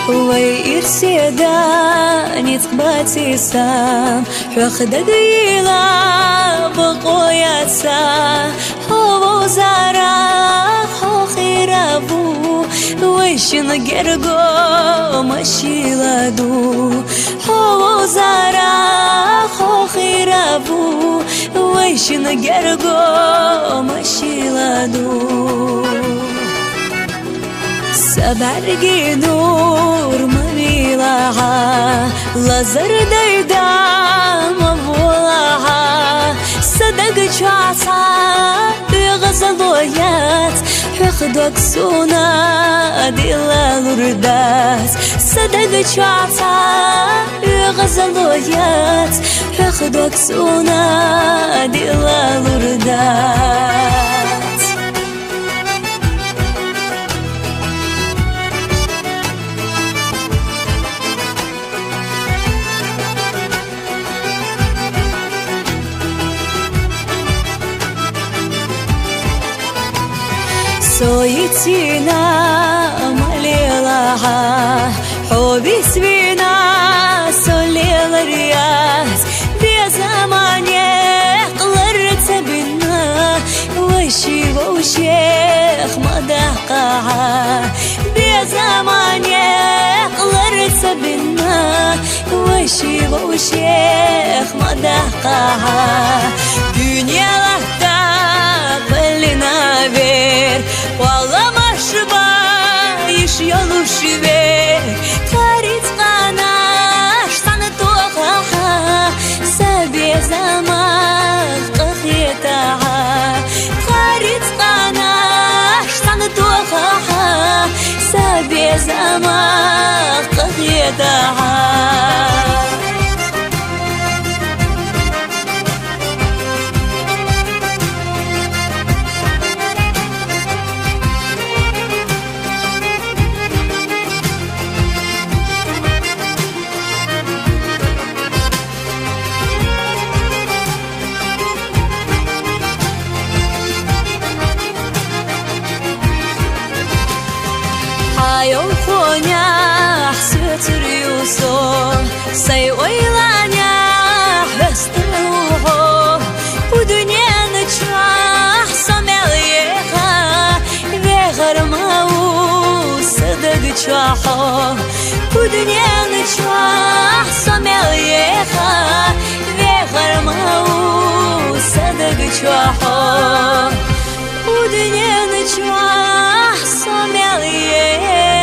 ويرسيدا نتقباتي سام حخدا قيلا بقوياتسا هو زارا هو خيرابو ويشن قرقو مشيلادو هو زارا هو خيرابو ويشن قرقو مشيلادو سبرقي نور مميلها لزر ديدا مبولها صدق شعصا بغزلويات حخدوك سونا ديلا لردات صدق شعصا بغزلويات حخدوك سونا ديلا لردات سويتينا مليلها حبي سبينا سوليل الرياس بزمان قلرت بنا وشي وشيخ مدقها بزمان قلرت بنا وشي وشيخ مدقها دنيا لحظة بلنا بير والله مرحبا يشيلوا شبه تاريخ قناش صنطوها سبي زمان قخيتها تاريخ قناش صنطوها سبي زمان قخيتها يوم خونيا حسيت ريوسو سي ويلانيا بستروحو ودنيا نتشاح سمعليها بغير ماو صدق تشاحو ودنيا نتشاح سمعليها بغير ماو صدق تشاحو ودنيا نتشاح سمعليها